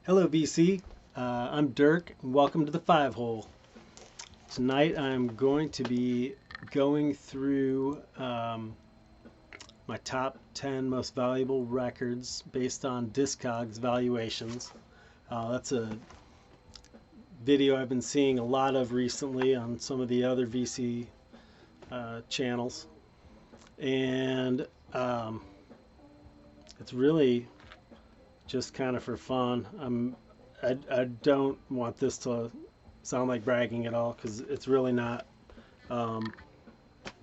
Hello VC, I'm Dirk and welcome to the 5-Hole. Tonight I'm going to be going through my top 10 most valuable records based on Discogs valuations. That's a video I've been seeing a lot of recently on some of the other VC channels, and it's really just kind of for fun. I don't want this to sound like bragging at all, because it's really not.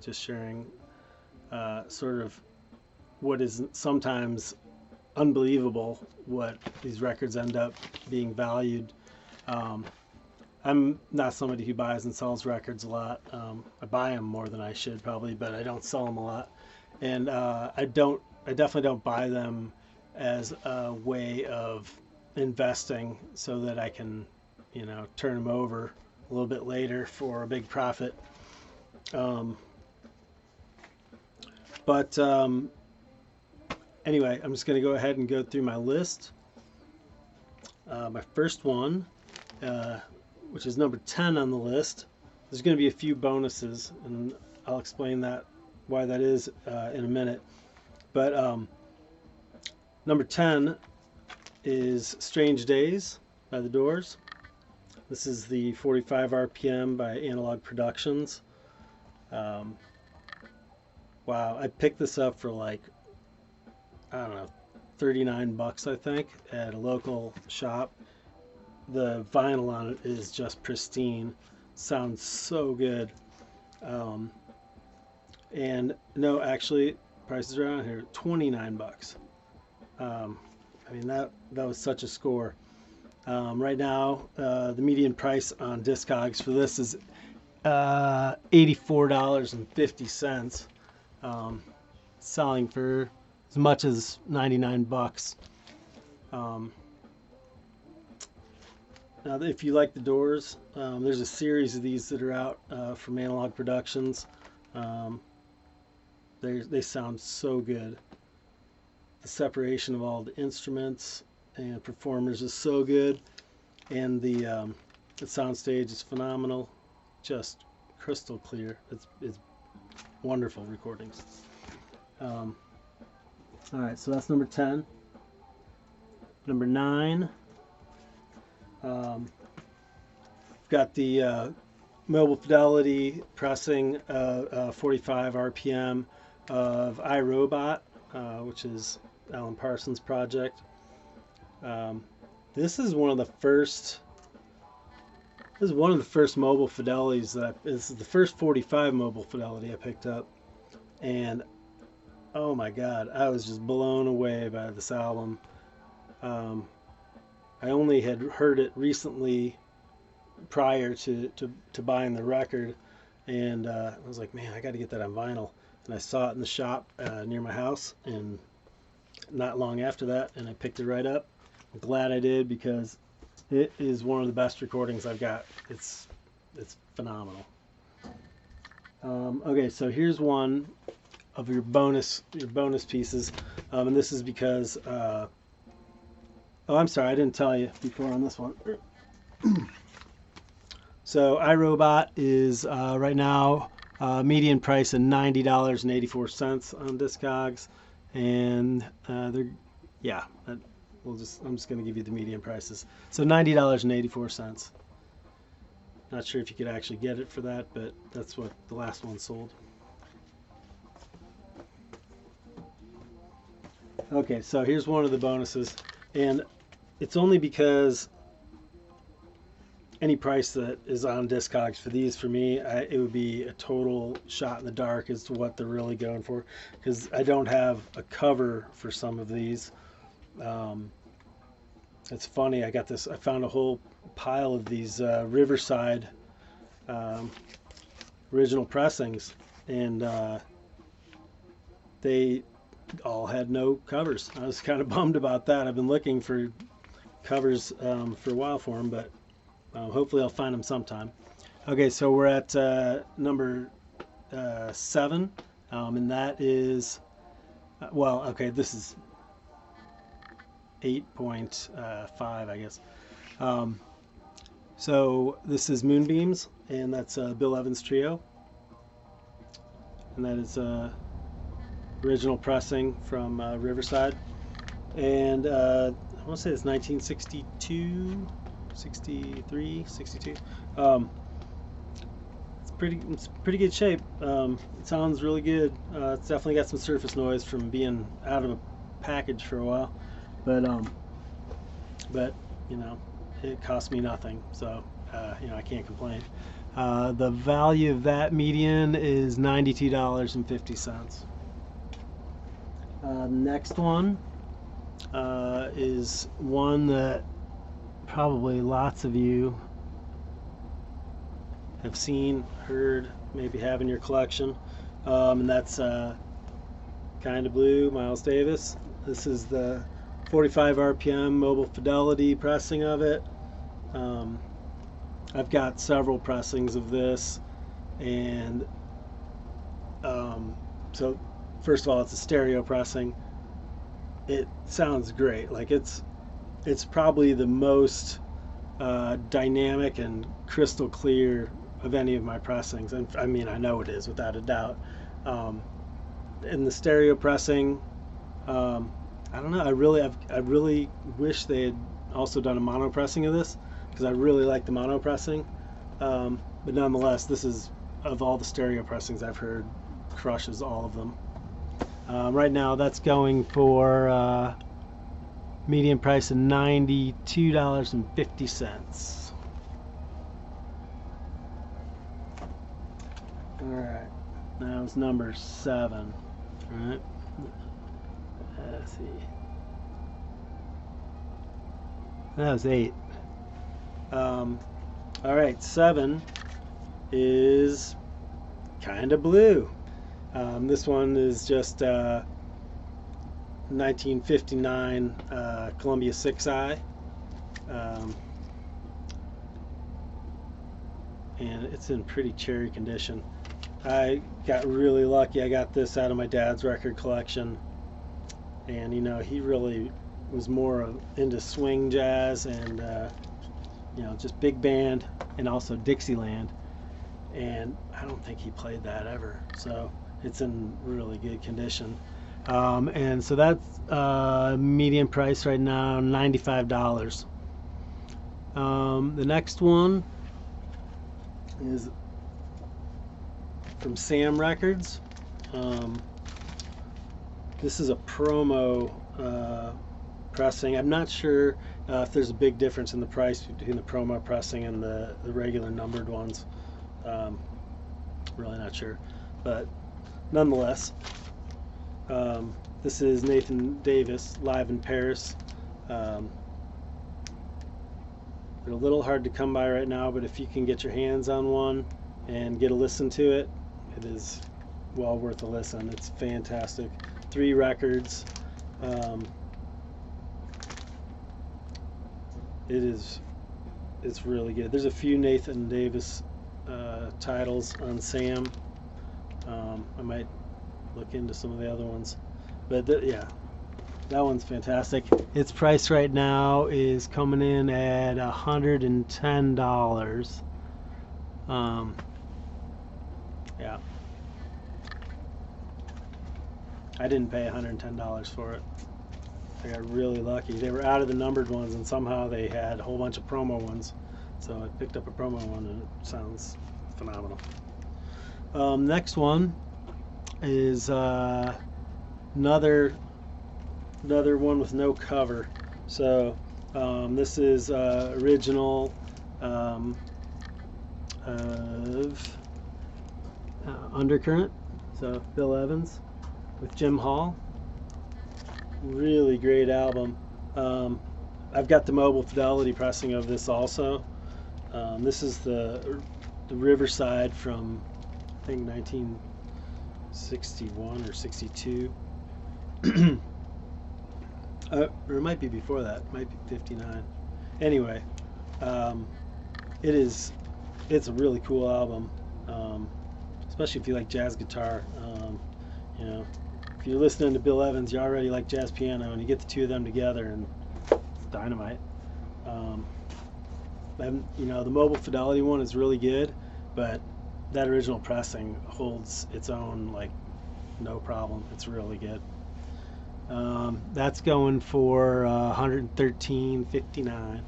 Just sharing sort of what is sometimes unbelievable, what these records end up being valued. I'm not somebody who buys and sells records a lot. I buy them more than I should probably, but I don't sell them a lot. And I definitely don't buy them as a way of investing so that I can, turn them over a little bit later for a big profit. But anyway, I'm just going to go ahead and go through my list. My first one, which is number 10 on the list, there's going to be a few bonuses, and I'll explain why that is in a minute. But number 10 is Strange Days by The Doors. This is the 45 RPM by Analog Productions. Wow, I picked this up for like, I don't know, 39 bucks I think at a local shop. The vinyl on it is just pristine. Sounds so good. And no, actually, prices around here, 29 bucks. I mean, that was such a score. Right now, the median price on Discogs for this is $84.50. Selling for as much as 99 bucks. Now, if you like The Doors, there's a series of these that are out from Analog Productions. They sound so good. The separation of all the instruments and performers is so good, and the soundstage is phenomenal, just crystal clear. It's wonderful recordings. All right, so that's number 10. Number 9. Got the Mobile Fidelity pressing 45 RPM of Irobot, which is Alan Parsons' project. This is one of the first. This is one of the first Mobile Fidelities this is the first 45 Mobile Fidelity I picked up, and oh my God, I was just blown away by this album. I only had heard it recently prior to buying the record, and I was like, man, I got to get that on vinyl. And I saw it in the shop near my house, and not long after that, and I picked it right up. I'm glad I did, because it is one of the best recordings I've got. It's phenomenal. Okay, so here's one of your bonus pieces, and this is because oh, I'm sorry, I didn't tell you before on this one. So Irobot is right now median price of $90.84 on Discogs, and I'm just going to give you the median prices. So $90.84. Not sure if you could actually get it for that, but that's what the last one sold. Okay, so here's one of the bonuses, and it's only because any price that is on Discogs for these, for me, it would be a total shot in the dark as to what they're really going for, because I don't have a cover for some of these. It's funny, I found a whole pile of these Riverside original pressings, and they all had no covers. I was kind of bummed about that. I've been looking for covers for a while for them, but hopefully I'll find them sometime. Okay, so we're at number 7, and that is, well, okay, this is 8.5, I guess. So this is Moonbeams, and that's Bill Evans Trio, and that is original pressing from Riverside, and I want to say it's 1962, 63, 62. It's pretty good shape. It sounds really good. It's definitely got some surface noise from being out of a package for a while, but you know, it cost me nothing, so you know, I can't complain. The value of that median is $92.50. Next one is one that probably lots of you have seen, heard, maybe have in your collection, and that's Kinda Blue, Miles Davis. This is the 45 RPM mobile Fidelity pressing of it. I've got several pressings of this, and so first of all, it's a stereo pressing. It sounds great. Like it's probably the most dynamic and crystal clear of any of my pressings, and I mean, I know it is without a doubt. In the stereo pressing, I don't know. I really wish they had also done a mono pressing of this, because I really like the mono pressing. But nonetheless, this is, of all the stereo pressings I've heard, crushes all of them. Right now, that's going for median price of $92.50. Alright, now it's number 7. Alright, let's see. That was 8. Alright, 7 is Kinda Blue. This one is just 1959 Columbia 6i. And it's in pretty cherry condition. I got really lucky. I got this out of my dad's record collection, and you know, he really was more into swing jazz and you know, just big band, and also Dixieland, and I don't think he played that ever, so it's in really good condition. And so that's median price right now, $95. The next one is from Sam Records. This is a promo pressing. I'm not sure if there's a big difference in the price between the promo pressing and the regular numbered ones. Really not sure, but nonetheless, this is Nathan Davis live in Paris. They're a little hard to come by right now, but if you can get your hands on one and get a listen to it, it is well worth a listen. It's fantastic. 3 records. It's really good. There's a few Nathan Davis titles on Sam. I might look into some of the other ones, but yeah, that one's fantastic. Its price right now is coming in at $110. Yeah, I didn't pay $110 for it. I got really lucky. They were out of the numbered ones, and somehow they had a whole bunch of promo ones, so I picked up a promo one, and it sounds phenomenal. Next one is another one with no cover. So this is original of Undercurrent, so Bill Evans with Jim Hall. Really great album. I've got the mobile Fidelity pressing of this also. This is the Riverside from, I think, 1961 or 62. Or it might be before that. It might be 59. Anyway, it's a really cool album, especially if you like jazz guitar. You know, if you're listening to Bill Evans, you already like jazz piano, and you get the two of them together, and dynamite. And you know, the mobile Fidelity one is really good, but that original pressing holds its own like no problem. It's really good. That's going for $113.59.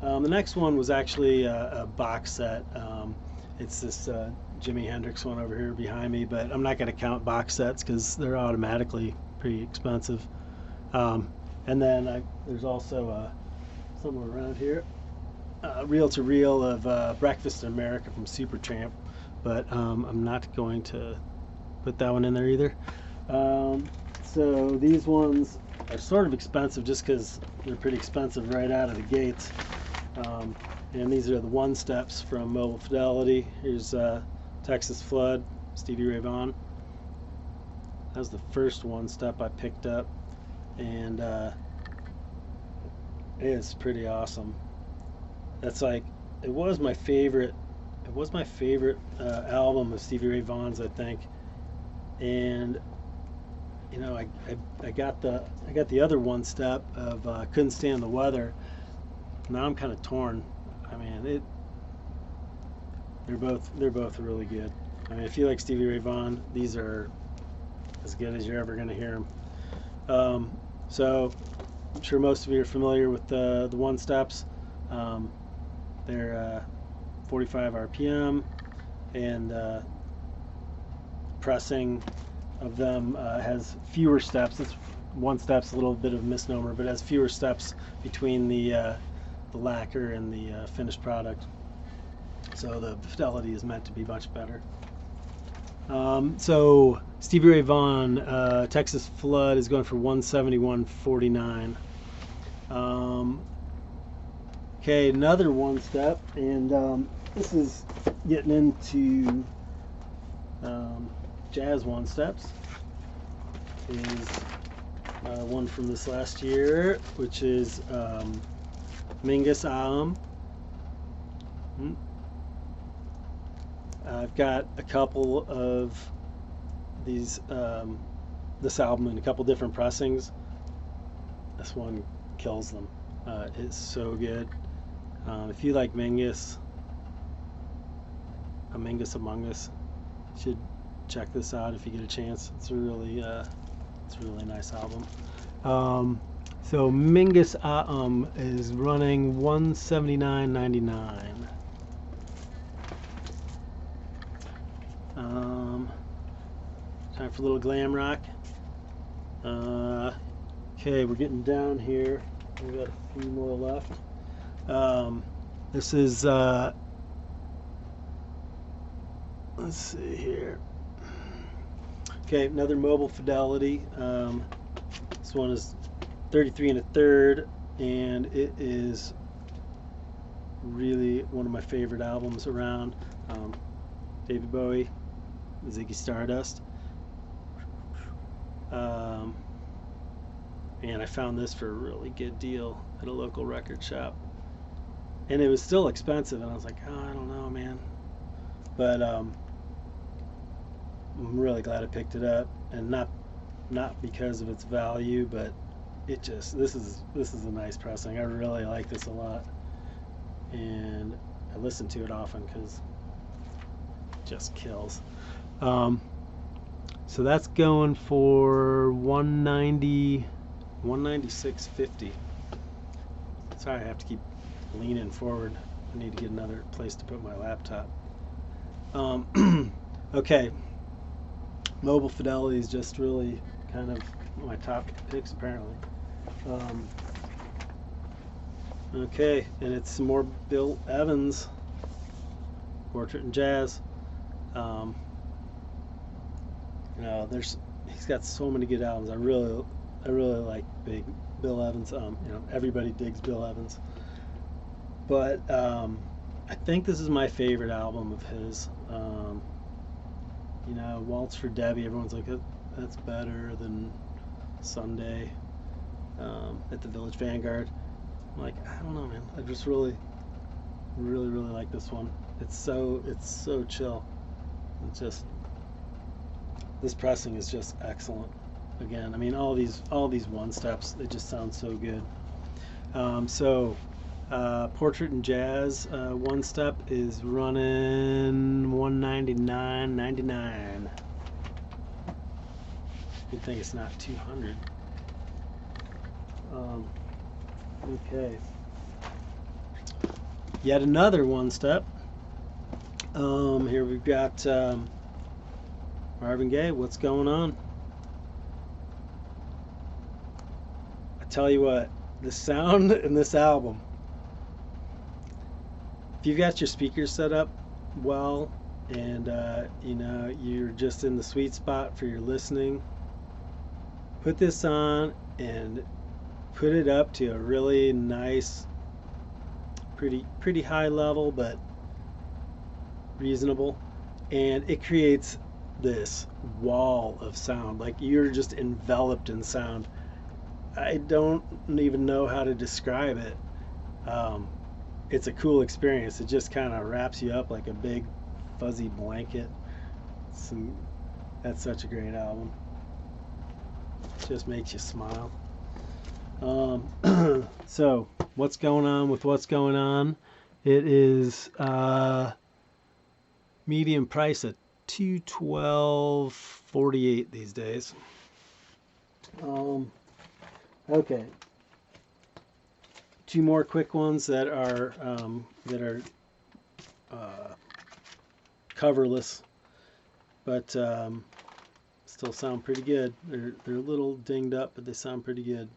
The next one was actually a box set. It's this Jimi Hendrix one over here behind me, but I'm not going to count box sets because they're automatically pretty expensive. And then there's also somewhere around here, reel to reel of Breakfast in America from Supertramp, but I'm not going to put that one in there either. So these ones are sort of expensive just because they're pretty expensive right out of the gates. And these are the one steps from Mobile Fidelity. Here's Texas Flood, Stevie Ray Vaughan. That was the first one step I picked up, and it's pretty awesome. That's like, it was my favorite album of Stevie Ray Vaughan's, I think. And you know, I got the other one step of Couldn't Stand the Weather. Now I'm kind of torn. I mean, they're both really good. I mean, if you like Stevie Ray Vaughan, these are as good as you're ever going to hear them. So I'm sure most of you are familiar with the one steps. They're 45 RPM, and pressing of them has fewer steps. It's one step's a little bit of a misnomer, but it has fewer steps between the lacquer and the finished product. So the fidelity is meant to be much better. So Stevie Ray Vaughan, Texas Flood is going for $171.49. Okay, another one step, and this is getting into jazz one steps. Is one from this last year, which is Mingus Aum. I've got a couple of these, this album in a couple different pressings. This one kills them. It's so good. If you like Mingus, A Mingus Among Us, you should check this out if you get a chance. It's a really nice album. So Mingus Aum is running $179.99. Time for a little glam rock. Okay, we're getting down here. We've got a few more left. This is let's see here. Okay, another Mobile Fidelity. This one is 33 1/3, and it is really one of my favorite albums around. David Bowie, Ziggy Stardust. And I found this for a really good deal at a local record shop, and it was still expensive, and I was like, oh, I don't know, man. But I'm really glad I picked it up, and not because of its value, but it just, this is a nice pressing. I really like this a lot, and I listen to it often because it just kills. So that's going for $196.50. Sorry, I have to keep leaning forward. I need to get another place to put my laptop. Okay, Mobile Fidelity is just really kind of my top picks apparently. Okay, and it's some more Bill Evans, Portrait in Jazz. You know, he's got so many good albums. I really like big Bill Evans. You know, everybody digs Bill Evans, but I think this is my favorite album of his. You know, Waltz for Debbie. Everyone's like, that's better than Sunday at the Village Vanguard. I'm like, I don't know, man. I just really like this one. It's so chill. It's just, this pressing is just excellent. Again, I mean, all these one steps, they just sound so good. Portrait and Jazz one step is running $199.99. Good thing it's not 200. Okay. Yet another one step. Here we've got Marvin Gaye. What's going on? I tell you what, the sound in this album. If you've got your speakers set up well, and you know you're just in the sweet spot for your listening, put this on and put it up to a really nice, pretty high level, but reasonable, and it creates this wall of sound. Like you're just enveloped in sound. I don't even know how to describe it. It's a cool experience. It just kind of wraps you up like a big fuzzy blanket. That's such a great album. Just makes you smile. So what's going on with what's going on? It is medium price at $212.48 these days. Okay. Two more quick ones that are coverless, but still sound pretty good. They're a little dinged up, but they sound pretty good.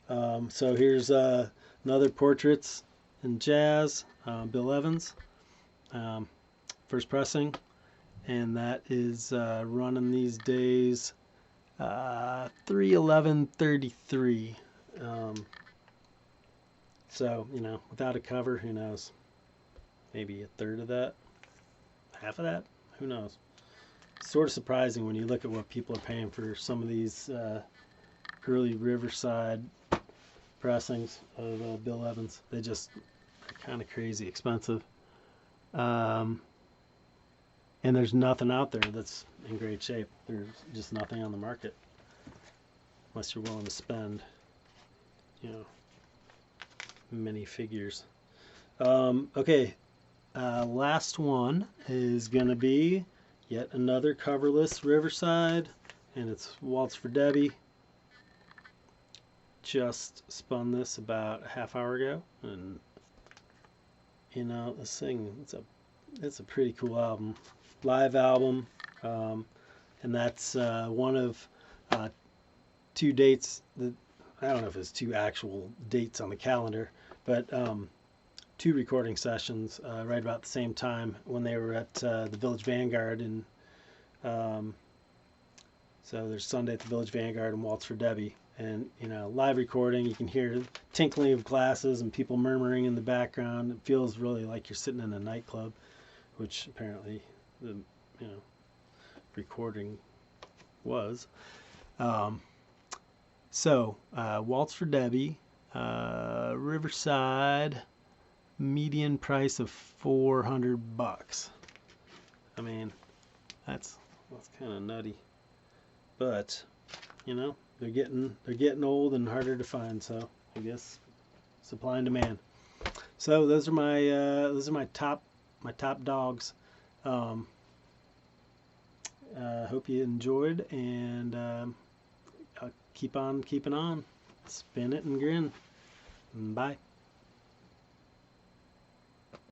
So here's another Portraits and Jazz, Bill Evans, first pressing, and that is running these days $311.33. So, you know, without a cover, who knows? Maybe a third of that, half of that, who knows? Sort of surprising when you look at what people are paying for some of these early Riverside pressings of Bill Evans. They just are kind of crazy expensive. And there's nothing out there that's in great shape. There's just nothing on the market unless you're willing to spend, you know, many figures. Okay, last one is gonna be yet another coverless Riverside, and it's Waltz for Debbie. Just spun this about a half hour ago, and you know, this thing, it's a pretty cool album, live album, and that's one of two dates that, I don't know if it's two actual dates on the calendar, but two recording sessions right about the same time when they were at the Village Vanguard. And so there's Sunday at the Village Vanguard and Waltz for Debbie. And, you know, live recording, you can hear tinkling of glasses and people murmuring in the background. It feels really like you're sitting in a nightclub, which apparently the, you know, recording was. So, Waltz for Debbie, Riverside, median price of $400. I mean, that's kind of nutty, but you know, they're getting old and harder to find. So I guess supply and demand. So those are my top dogs. Hope you enjoyed, and I'll keep on keeping on. Spin it and grin. Bye.